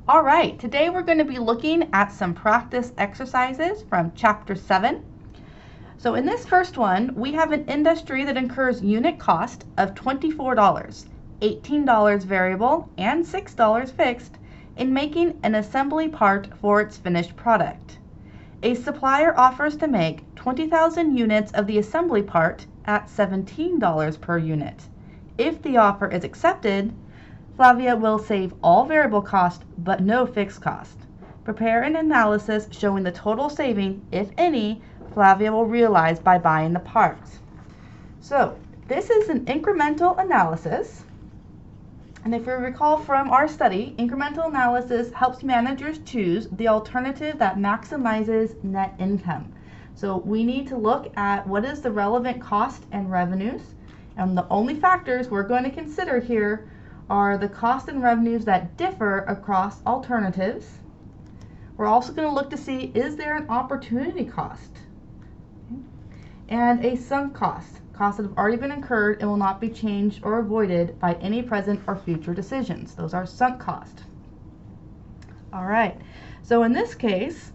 All right, today we're going to be looking at some practice exercises from Chapter 7. So in this first one, we have an industry that incurs unit cost of $24, $18 variable, and $6 fixed in making an assembly part for its finished product. A supplier offers to make 20,000 units of the assembly part at $17 per unit. If the offer is accepted, Flavia will save all variable cost but no fixed cost. Prepare an analysis showing the total saving, if any, Flavia will realize by buying the parts. So this is an incremental analysis. And if you recall from our study, incremental analysis helps managers choose the alternative that maximizes net income. So we need to look at what is the relevant cost and revenues. And the only factors we're going to consider here are the cost and revenues that differ across alternatives. We're also going to look to see, is there an opportunity cost? And a sunk cost, costs that have already been incurred and will not be changed or avoided by any present or future decisions. Those are sunk costs. All right, so in this case,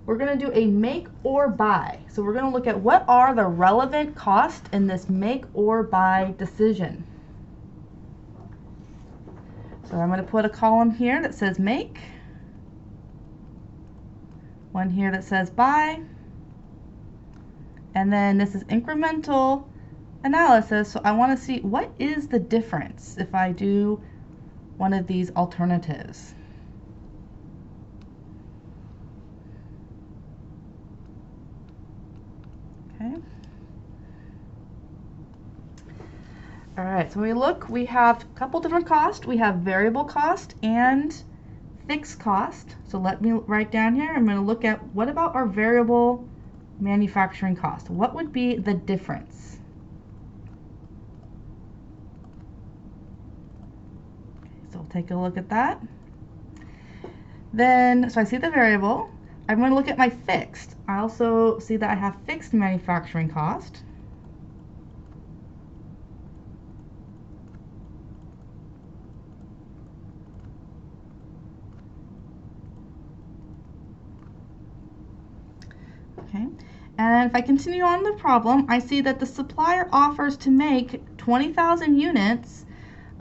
we're going to do a make or buy. So we're going to look at what are the relevant costs in this make or buy decision. So I'm going to put a column here that says make, one here that says buy, and then this is incremental analysis. So I want to see what is the difference if I do one of these alternatives. Okay. All right, so when we look, we have a couple different costs. We have variable cost and fixed cost. So let me write down here, I'm going to look at what about our variable manufacturing cost? What would be the difference? Okay, so we'll take a look at that. Then, so I see the variable. I'm going to look at my fixed. I also see that I have fixed manufacturing cost. Okay, and if I continue on the problem, I see that the supplier offers to make 20,000 units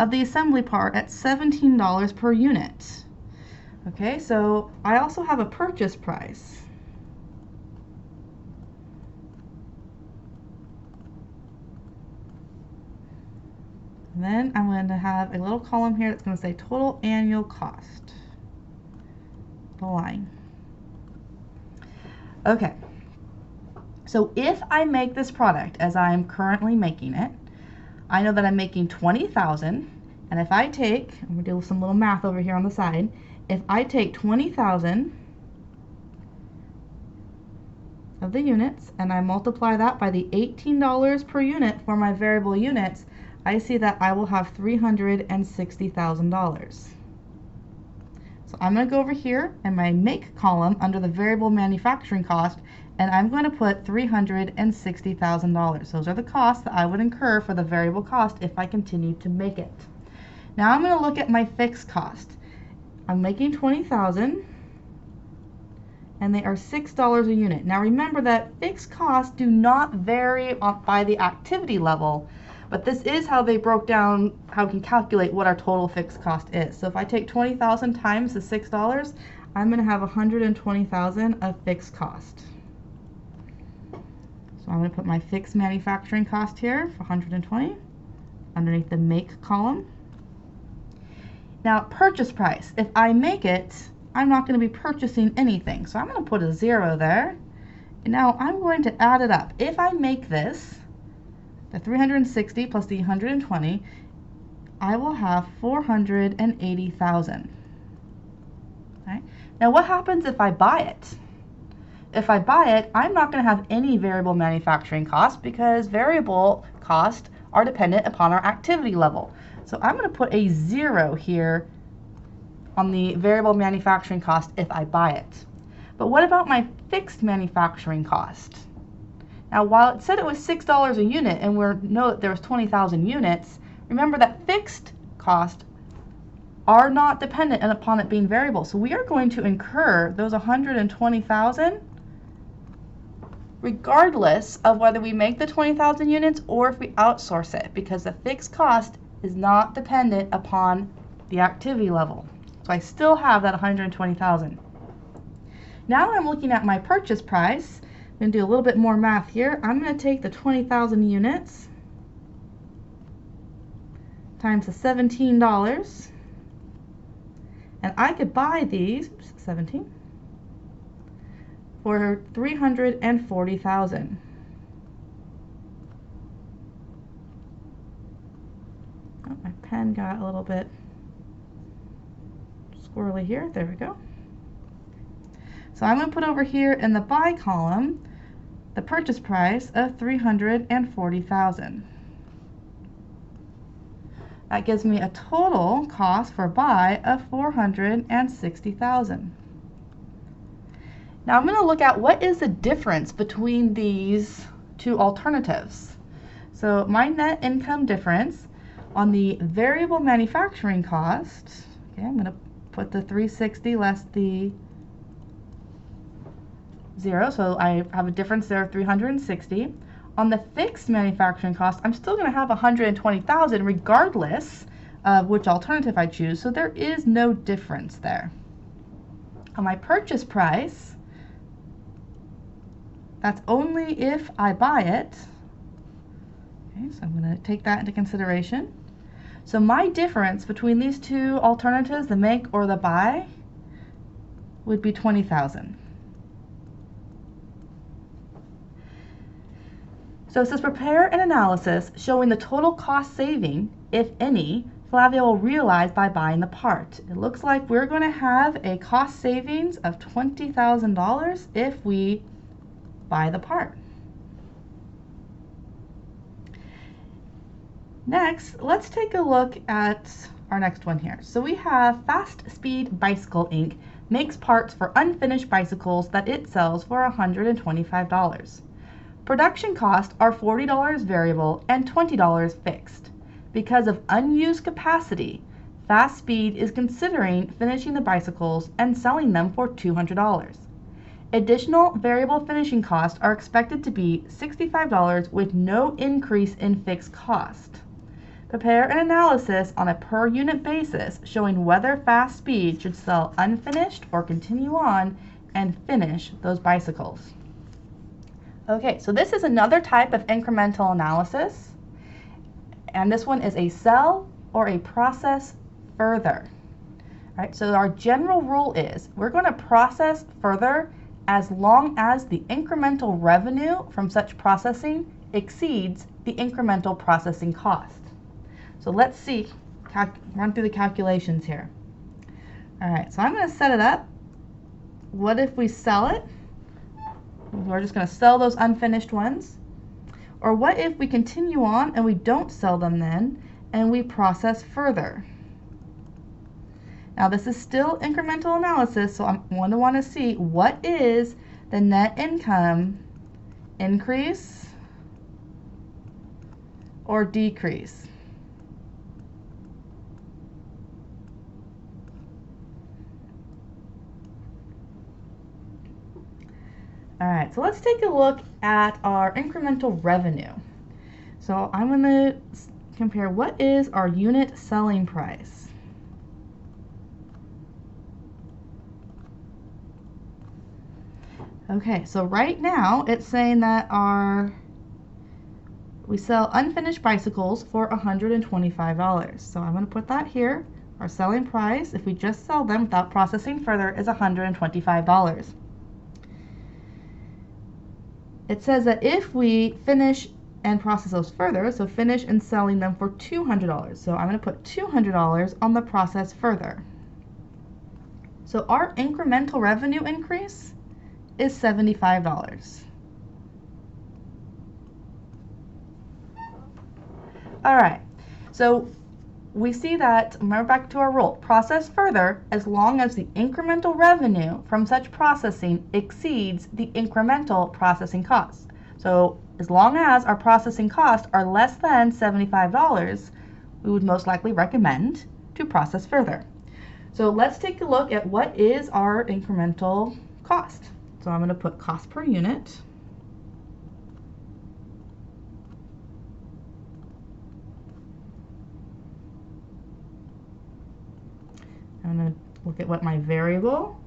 of the assembly part at $17 per unit. Okay, so I also have a purchase price. And then I'm going to have a little column here that's going to say total annual cost. The line. Okay. So if I make this product as I'm currently making it, I know that I'm making 20,000, and if I take, I'm going to do some little math over here on the side, if I take 20,000 of the units and I multiply that by the $18 per unit for my variable units, I see that I will have $360,000. So I'm going to go over here in my make column under the variable manufacturing cost, and I'm going to put $360,000. Those are the costs that I would incur for the variable cost if I continue to make it. Now I'm going to look at my fixed cost. I'm making 20,000 and they are $6 a unit. Now remember that fixed costs do not vary by the activity level, but this is how they broke down how we can calculate what our total fixed cost is. So if I take 20,000 times the $6, I'm going to have 120,000 of fixed cost. So I'm going to put my fixed manufacturing cost here for 120 underneath the make column. Now purchase price, if I make it, I'm not going to be purchasing anything. So I'm going to put a 0 there. And now I'm going to add it up. If I make this, the 360 plus the 120, I will have 480,000. Right? Now what happens if I buy it? If I buy it, I'm not going to have any variable manufacturing costs because variable costs are dependent upon our activity level. So I'm going to put a 0 here on the variable manufacturing cost if I buy it. But what about my fixed manufacturing cost? Now, while it said it was $6 a unit and we know that there was 20,000 units, remember that fixed cost are not dependent upon it being variable. So we are going to incur those $120,000 regardless of whether we make the 20,000 units or if we outsource it, because the fixed cost is not dependent upon the activity level. So I still have that 120,000. Now I'm looking at my purchase price. I'm going to do a little bit more math here. I'm going to take the 20,000 units times the $17, and I could buy these 17 for $340,000. Oh, my pen got a little bit squirrely here. There we go. So I'm going to put over here in the buy column the purchase price of $340,000. That gives me a total cost for buy of $460,000. Now I'm going to look at what is the difference between these two alternatives. So my net income difference on the variable manufacturing cost, okay, I'm going to put the 360 less the 0, so I have a difference there of 360. On the fixed manufacturing cost, I'm still going to have 120,000 regardless of which alternative I choose, so there is no difference there. On my purchase price, that's only if I buy it. Okay, so I'm going to take that into consideration. So my difference between these two alternatives, the make or the buy, would be 20,000. So it says prepare an analysis showing the total cost saving, if any, Flavia will realize by buying the part. It looks like we're going to have a cost savings of $20,000 if we buy the part. Next, let's take a look at our next one here. So we have Fast Speed Bicycle Inc. makes parts for unfinished bicycles that it sells for $125. Production costs are $40 variable and $20 fixed. Because of unused capacity, Fast Speed is considering finishing the bicycles and selling them for $200. Additional variable finishing costs are expected to be $65 with no increase in fixed cost. Prepare an analysis on a per unit basis showing whether Fast Speed should sell unfinished or continue on and finish those bicycles. Okay, so this is another type of incremental analysis, and this one is a sell or a process further. All right, so our general rule is we're going to process further as long as the incremental revenue from such processing exceeds the incremental processing cost. So let's see, run through the calculations here. All right, so I'm going to set it up. What if we sell it? We're just going to sell those unfinished ones. Or what if we continue on and we don't sell them then and we process further? Now this is still incremental analysis, so I'm going to want to see what is the net income increase or decrease. All right, so let's take a look at our incremental revenue. So I'm going to compare what is our unit selling price. Okay, so right now it's saying that we sell unfinished bicycles for $125. So I'm going to put that here. Our selling price, if we just sell them without processing further, is $125. It says that if we finish and process those further, so finish and selling them for $200. So I'm going to put $200 on the process further. So our incremental revenue increase is $75. All right, so we see that, remember back to our rule, process further as long as the incremental revenue from such processing exceeds the incremental processing costs. So as long as our processing costs are less than $75, we would most likely recommend to process further. So let's take a look at what is our incremental cost. So I'm going to put cost per unit. I'm going to look at what my variable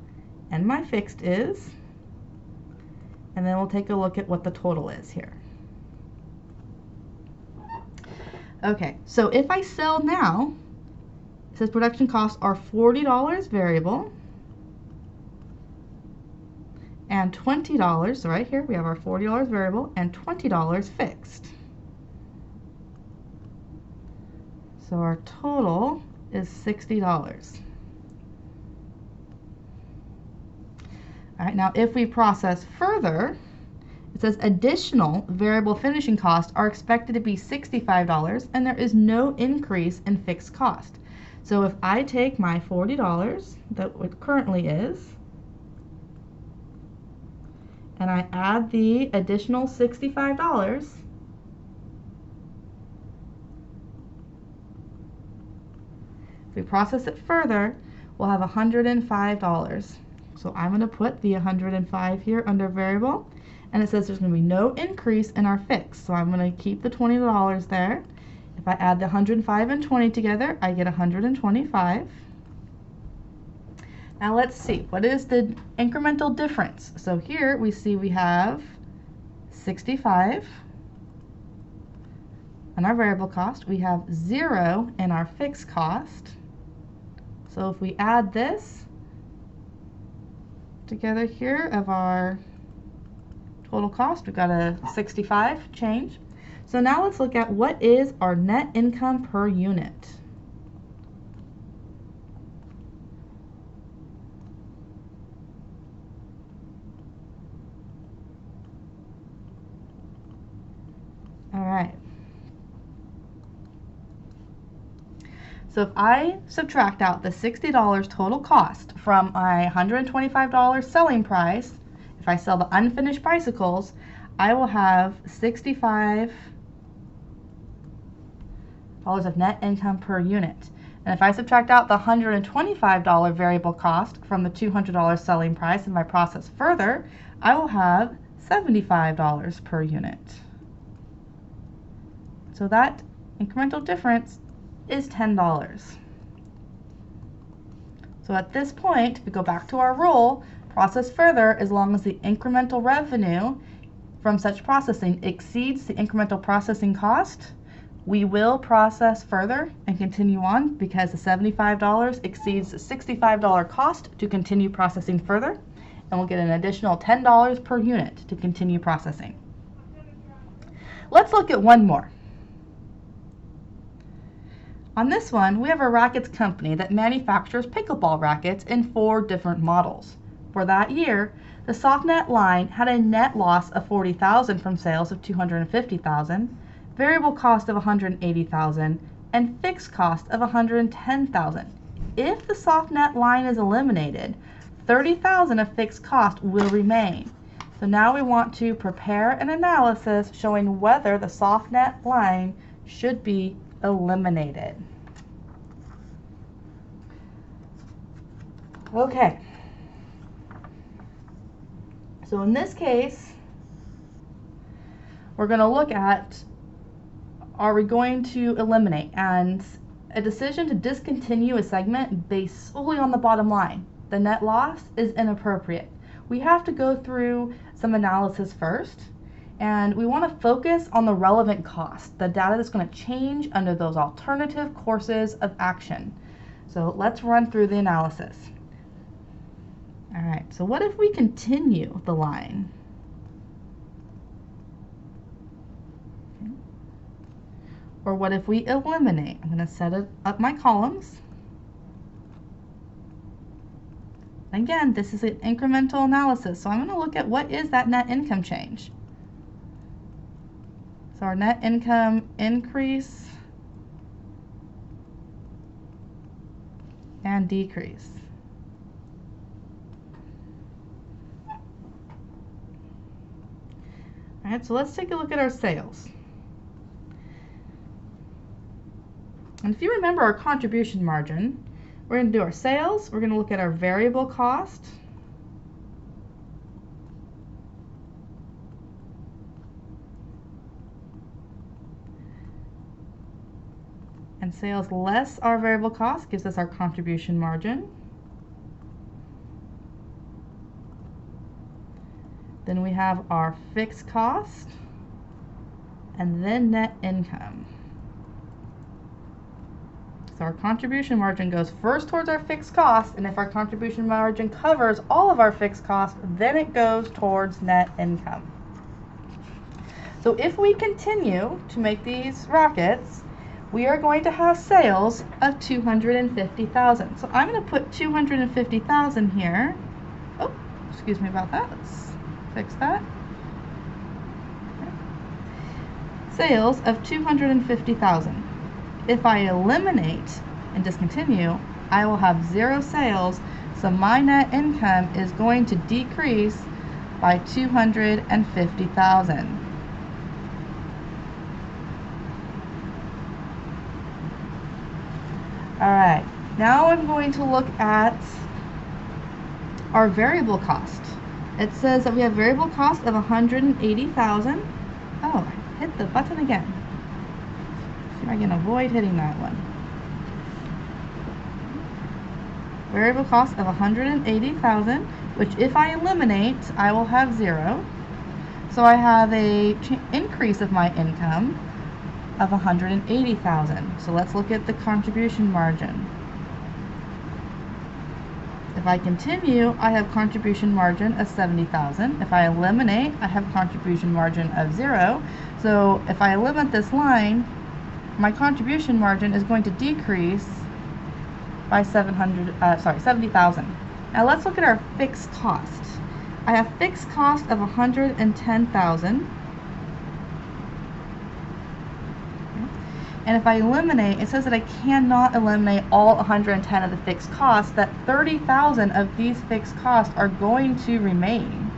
and my fixed is, and then we'll take a look at what the total is here. Okay, so if I sell now, it says production costs are $40 variable and $20, so right here we have our $40 variable and $20 fixed. So our total is $60. All right, now if we process further, it says additional variable finishing costs are expected to be $65 and there is no increase in fixed cost. So if I take my $40 that it currently is and I add the additional $65, if we process it further, we'll have $105. So I'm going to put the 105 here under variable, and it says there's going to be no increase in our fixed. So I'm going to keep the $20 there. If I add the 105 and 20 together, I get 125. Now let's see, what is the incremental difference? So here we see we have 65 in our variable cost. We have 0 in our fixed cost. So if we add this together here of our total cost, we've got a 65 change. So now let's look at what is our net income per unit. All right. So if I subtract out the $60 total cost from my $125 selling price, if I sell the unfinished bicycles, I will have $65 of net income per unit. And if I subtract out the $125 variable cost from the $200 selling price and I process further, I will have $75 per unit. So that incremental difference is $10. So at this point, we go back to our rule, process further as long as the incremental revenue from such processing exceeds the incremental processing cost. We will process further and continue on because the $75 exceeds the $65 cost to continue processing further, and we'll get an additional $10 per unit to continue processing. Let's look at one more. On this one, we have a rackets company that manufactures pickleball rackets in 4 different models. For that year, the SoftNet line had a net loss of $40,000 from sales of $250,000, variable cost of $180,000, and fixed cost of $110,000. If the SoftNet line is eliminated, $30,000 of fixed cost will remain. So now we want to prepare an analysis showing whether the SoftNet line should be eliminated. Okay. So in this case, we're going to look at, are we going to eliminate? And a decision to discontinue a segment based solely on the bottom line, the net loss, is inappropriate. We have to go through some analysis first, and we want to focus on the relevant cost, the data that's going to change under those alternative courses of action. So let's run through the analysis. All right, so what if we continue the line? Okay. Or what if we eliminate? I'm going to set up my columns. Again, this is an incremental analysis, so I'm going to look at what is that net income change. So our net income increase and decrease. All right, so let's take a look at our sales. And if you remember our contribution margin, We're going to do our sales. We're going to look at our variable cost. And sales less our variable cost gives us our contribution margin. Then we have our fixed cost, and then net income. So our contribution margin goes first towards our fixed cost, and if our contribution margin covers all of our fixed costs, then it goes towards net income. So if we continue to make these rockets, we are going to have sales of $250,000. So I'm going to put $250,000 here. Oh, excuse me about that. Let's fix that. Okay. Sales of $250,000. If I eliminate and discontinue, I will have 0 sales, so my net income is going to decrease by $250,000. Alright, now I'm going to look at our variable cost. It says that we have variable cost of $180,000. Oh, I hit the button again. See if I can avoid hitting that one. Variable cost of $180,000, which if I eliminate, I will have 0. So I have a increase of my income of $180,000. So let's look at the contribution margin. If I continue, I have contribution margin of $70,000. If I eliminate, I have contribution margin of 0. So if I eliminate this line, my contribution margin is going to decrease by $70,000. Now let's look at our fixed cost. I have fixed cost of $110,000. And if I eliminate, it says that I cannot eliminate all 110 of the fixed costs, that 30,000 of these fixed costs are going to remain.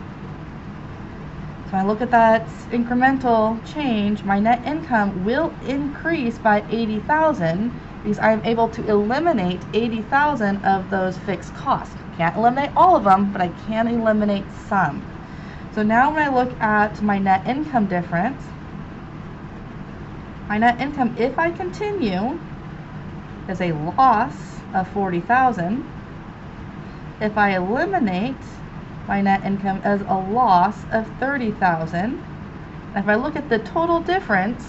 So I look at that incremental change, my net income will increase by 80,000 because I am able to eliminate 80,000 of those fixed costs. Can't eliminate all of them, but I can eliminate some. So now when I look at my net income difference, my net income, if I continue, is a loss of $40,000. If I eliminate, my net income is a loss of $30,000. If I look at the total difference,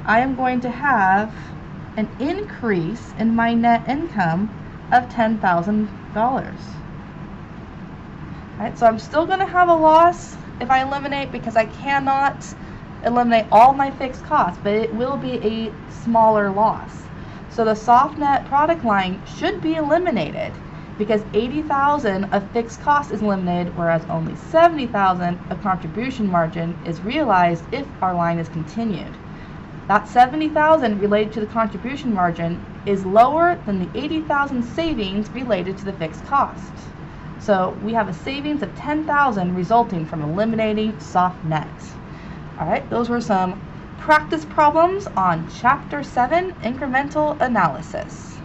I am going to have an increase in my net income of $10,000. Right, so I'm still going to have a loss if I eliminate because I cannot eliminate all my fixed costs, but it will be a smaller loss. So the soft net product line should be eliminated because 80,000 of fixed cost is eliminated, whereas only 70,000 of contribution margin is realized if our line is continued. That 70,000 related to the contribution margin is lower than the 80,000 savings related to the fixed cost. So we have a savings of 10,000 resulting from eliminating soft net. Alright, those were some practice problems on Chapter 7, Incremental Analysis.